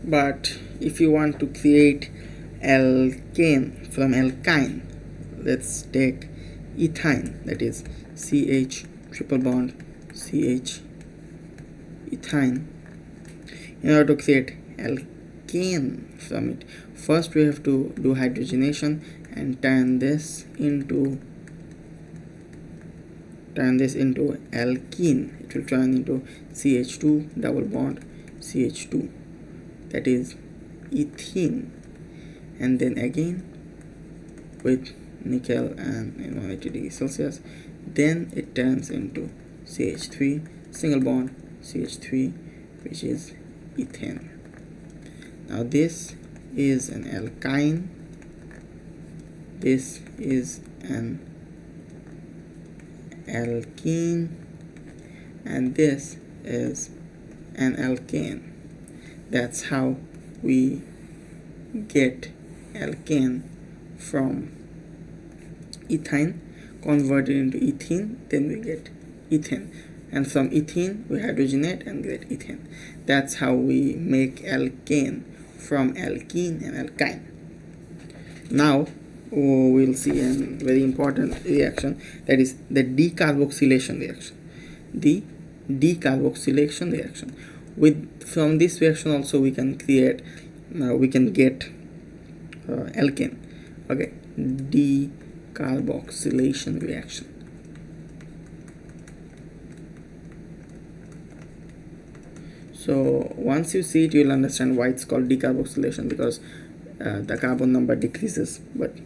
But if you want to create alkane from alkyne, let's take ethyne, that is CH triple bond CH ethyne. In order to create alkane from it, first we have to do hydrogenation and turn this into alkene. It will turn into CH2 double bond CH2, that is ethene, and then again with nickel and 180 degrees Celsius, then it turns into CH3 single bond CH3, which is ethane. Now this is an alkyne, this is an alkene, and this is an alkane. That's how we get alkane from ethine, converted into ethene, then we get ethane, and from ethene we hydrogenate and get ethane. That's how we make alkane from alkene and alkyne. Now we'll see a very important reaction, that is the decarboxylation reaction. The decarboxylation reaction. From this reaction also we can create, we can get alkane. Okay, decarboxylation reaction. So once you see it, you'll understand why it's called decarboxylation, because the carbon number decreases. But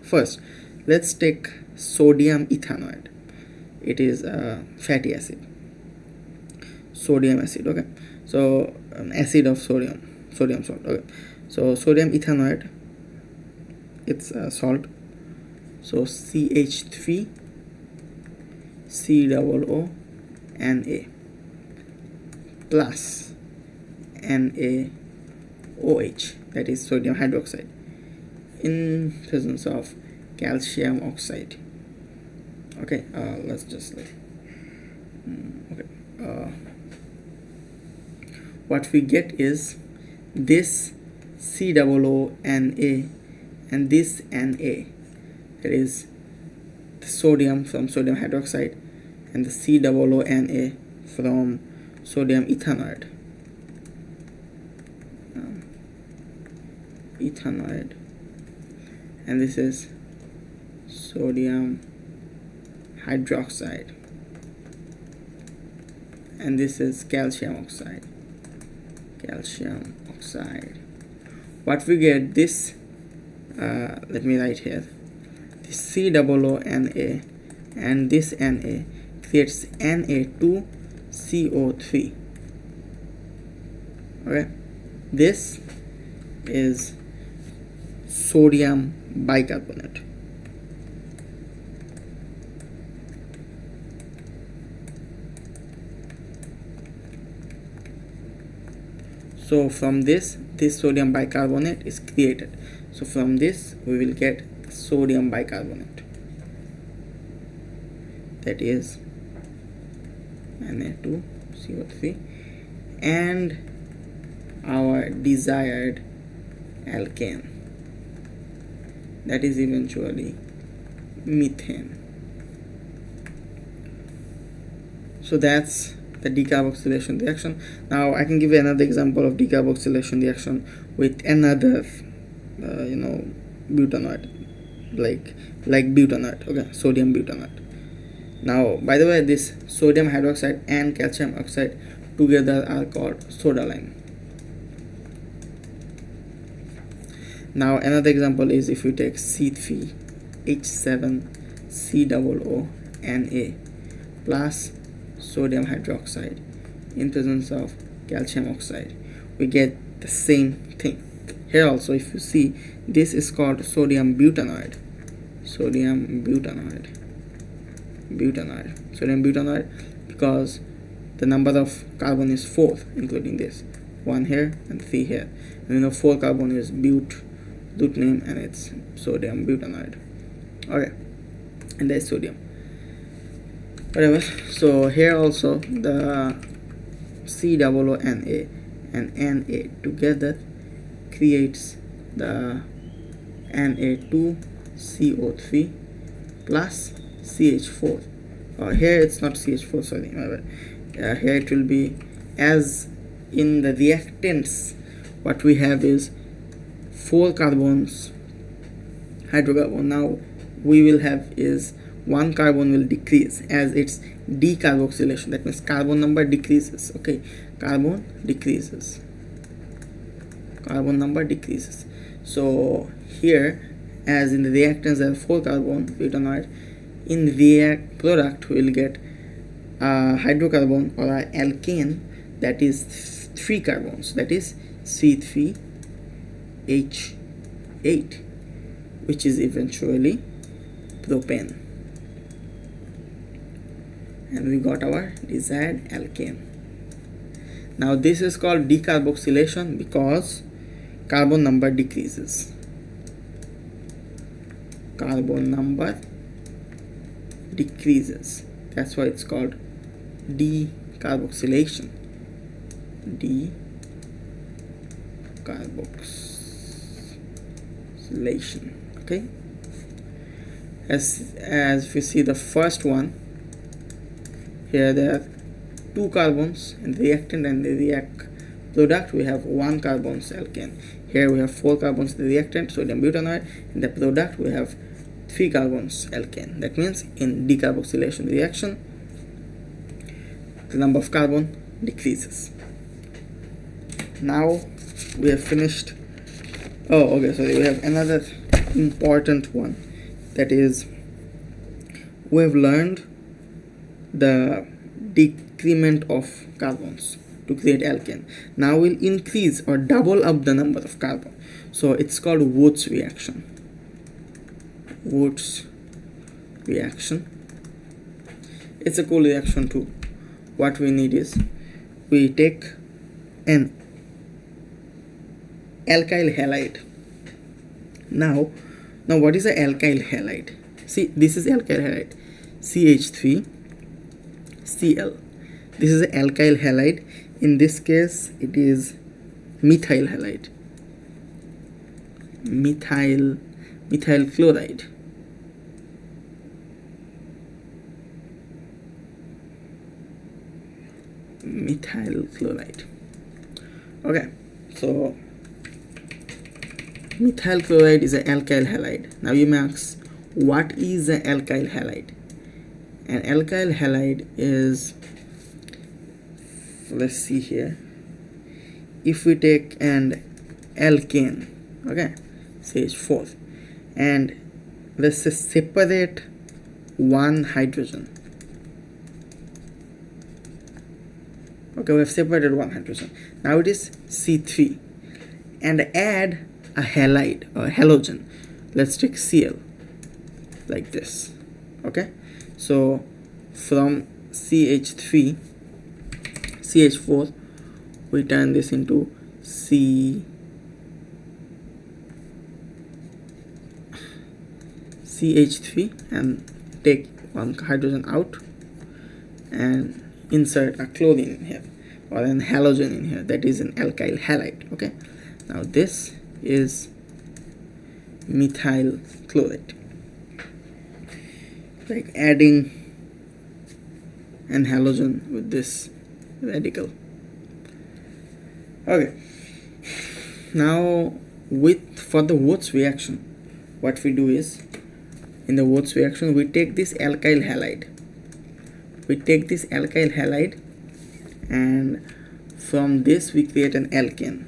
first, let's take sodium ethanoate. It is a fatty acid, sodium acid. Okay, so acid of sodium salt. Okay, so sodium ethanoate, it's a salt. So CH3 COO Na plus NaOH, that is sodium hydroxide, in presence of calcium oxide. Okay, let's just what we get is this COO Na and this Na, that is the sodium from sodium hydroxide, and the COO Na from sodium ethanoate. And this is sodium hydroxide, and this is calcium oxide. What we get, this let me write here, this COO Na and this Na creates Na2CO3. okay, this is sodium bicarbonate. So from this sodium bicarbonate is created. So from this we will get sodium bicarbonate, that is Na2CO3, and our desired alkane, that is eventually methane. So that's the decarboxylation reaction. Now I can give you another example of decarboxylation reaction with another butanoate, like butanoate. Okay, sodium butanoate. Now by the way, this sodium hydroxide and calcium oxide together are called soda lime. Now another example is if you take C3H7COO Na plus sodium hydroxide in presence of calcium oxide, we get the same thing. Here also, if you see, this is called sodium butanoate. Sodium butanoate because the number of carbon is 4, including this 1 here and 3 here, and 4 carbon is bute name, and it's sodium butanoate. Okay, and there's sodium, whatever. So here also the COO Na and Na together creates the Na2CO3 plus CH4. Here it's not CH4, sorry, here it will be, as in the reactants what we have is 4 carbons hydrocarbon. Now we will have is 1 carbon will decrease as it's decarboxylation. That means carbon number decreases. Okay, carbon number decreases. So here, as in the reactants there are 4 carbon, butanoid, in react product we will get a hydrocarbon or an alkane that is 3 carbons, that is C3H8, which is eventually propane, and we got our desired alkane. Now this is called decarboxylation because carbon number decreases. Carbon number decreases. That's why it's called decarboxylation. Decarboxylation. Okay. As we see the first one, here there are 2 carbons in the reactant, and the react product we have 1 carbons alkane. Here we have 4 carbons in the reactant, sodium butanoid. In the product we have 3 carbons alkane. That means in decarboxylation reaction the number of carbon decreases. Now we have finished. We have another important one, that is we have learned the decrement of carbons to create alkane. Now we'll increase or double up the number of carbon. So it's called Wurtz reaction. Wurtz reaction. It's a cool reaction too. What we need is we take an alkyl halide. Now what is an alkyl halide? See, this is alkyl halide, CH3Cl. This is an alkyl halide. In this case it is methyl halide, methyl chloride. Methyl chloride. Okay, so methyl chloride is an alkyl halide. Now you may ask, what is an alkyl halide? An alkyl halide is, let's see here, if we take an alkane, okay, CH4, and let's say separate 1 hydrogen. Okay, we have separated 1 hydrogen. Now it is C3, and add a halide or halogen. Let's take Cl, like this. Okay, so from CH4 we turn this into CH3 and take 1 hydrogen out and insert a chlorine in here or an halogen in here, that is an alkyl halide. Okay, now this is methyl chloride, like adding an halogen with this radical. Okay, now for the Wurtz reaction, what we do is, in the Wurtz reaction we take this alkyl halide. And from this we create an alkane.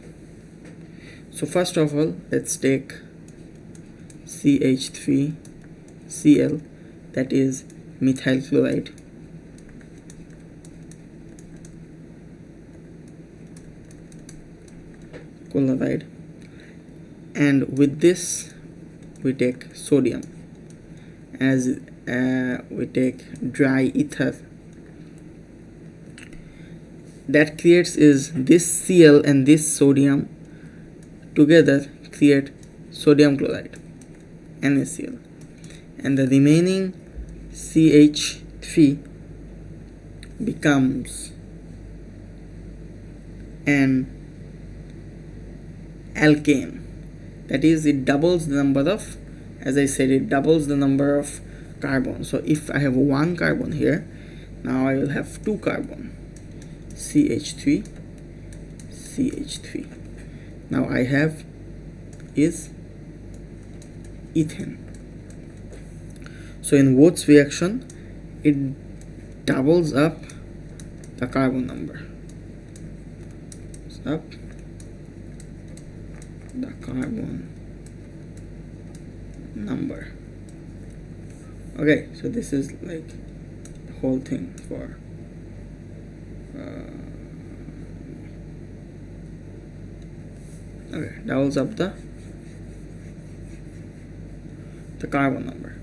So first of all, let's take CH3Cl, that is methyl chloride, and with this we take sodium, as we take dry ether. That creates is this Cl and this sodium together create sodium chloride, NaCl, and the remaining CH3 becomes an alkane. That is, it doubles the number of, as I said, it doubles the number of carbon. So if I have one carbon here, now I will have two carbon, CH3, CH3. Now I have is ethane. So in Wurtz reaction, it doubles up the carbon number. Up the carbon number. Okay, so this is like the whole thing for okay, doubles up the carbon number.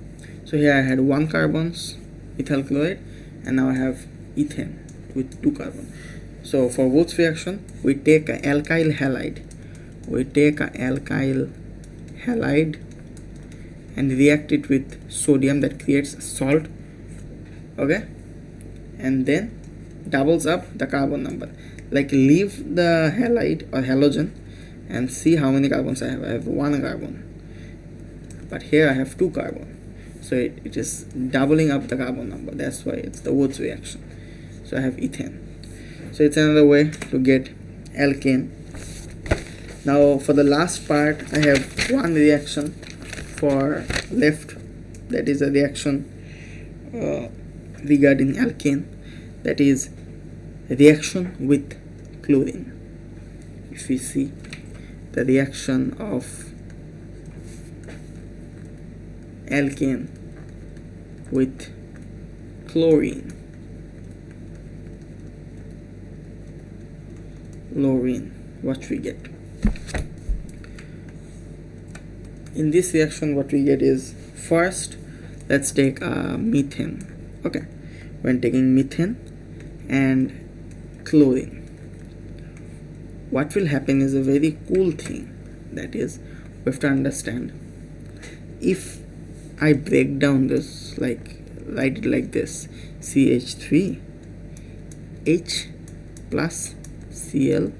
So here I had one carbons, ethyl chloride, and now I have ethane with two carbon. So for Wurtz reaction, we take an alkyl halide. We take an alkyl halide and react it with sodium, that creates salt. Okay, and then doubles up the carbon number. Like, leave the halide or halogen and see how many carbons I have. I have one carbon, but here I have two carbon. So it is doubling up the carbon number. That's why it's the Wurtz reaction. So I have ethane. So it's another way to get alkane. Now for the last part, I have one reaction for left. That is a reaction regarding alkane. That is a reaction with chlorine. If we see the reaction of alkane with chlorine, what we get? In this reaction, what we get is, first let's take methane. Okay, when taking methane and chlorine, what will happen is a very cool thing. That is, we have to understand, if I break down this, like write it like this, CH3 H plus Cl,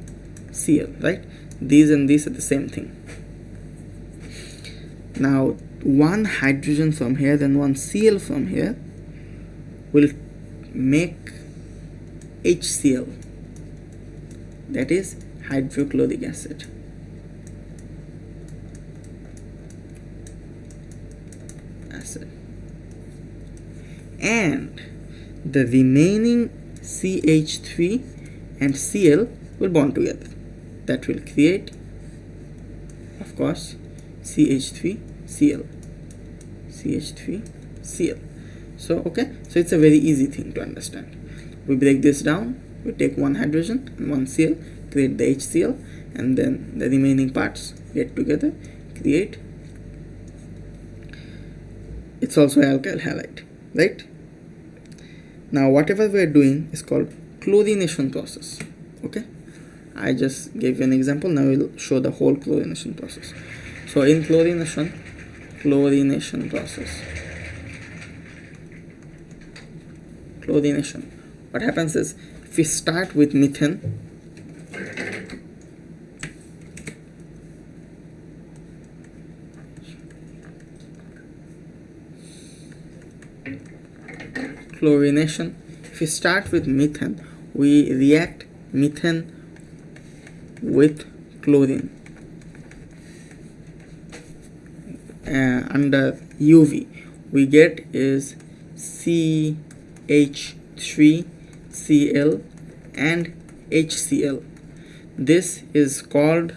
right? These and these are the same thing. Now one hydrogen from here, then one Cl from here will make HCl, that is hydrochloric acid. And the remaining CH3 and Cl will bond together. That will create, of course, CH3Cl. So okay, so it's a very easy thing to understand. We break this down. We take one hydrogen and one Cl, create the HCl, and then the remaining parts get together, create, it's also alkyl halide, right? Now whatever we are doing is called chlorination process. Okay, I just gave you an example. Now we'll show the whole chlorination process. So in chlorination process, what happens is, if we start with methane, chlorination, if we start with methane, we react methane with chlorine under UV. We get is CH3Cl and HCl. This is called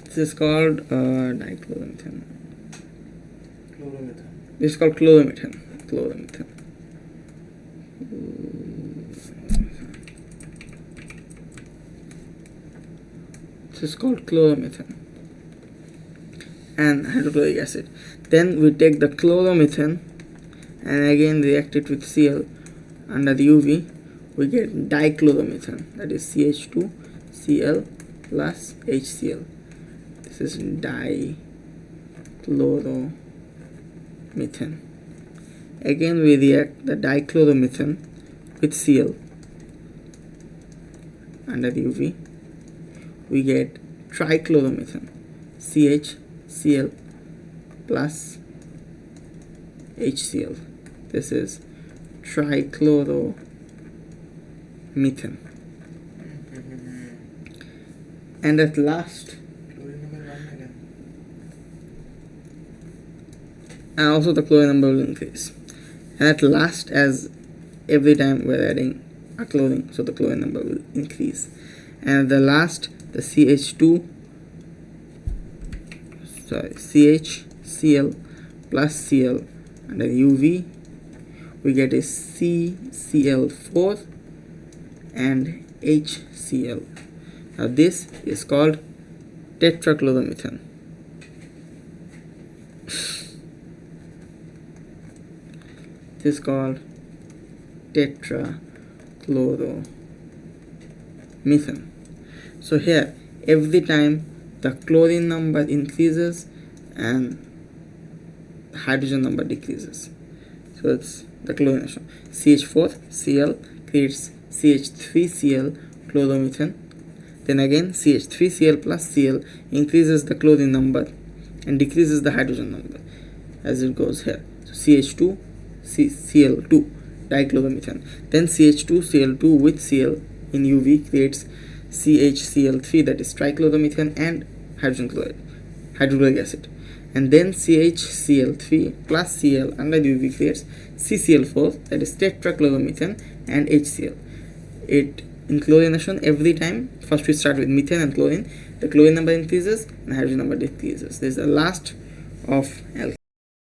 dichloromethane. This is called chloromethane. This is called chloromethane and hydrochloric acid. Then we take the chloromethane and again react it with Cl under the UV. We get dichloromethane, that is CH2Cl plus HCl. This is dichloromethane. Again we react the dichloromethane with Cl under the UV, we get trichloromethane, CHCl plus HCl. This is trichloromethane. And at last, and also the chlorine number will increase. And at last, as every time we're adding a chlorine, so the chlorine number will increase. And at the last, the CHCl plus Cl under UV, we get a CCl4 and HCl. Now this is called tetrachloromethane. This is called tetrachloromethane. So here, every time the chlorine number increases and hydrogen number decreases. So it's the chlorination. CH4Cl creates CH3Cl chloromethane. Then again CH3Cl plus Cl increases the chlorine number and decreases the hydrogen number as it goes here. So CH2 Cl2 dichloromethane. Then CH2Cl2 with Cl in UV creates CHCl3, that is trichloromethane, and hydrogen chloride, hydrochloric acid. And then CHCl3 plus Cl under UV creates CCl4, that is tetrachloromethane, and HCl. In chlorination, every time, first we start with methane and chlorine, the chlorine number increases and hydrogen number decreases. This is the last of alkyl.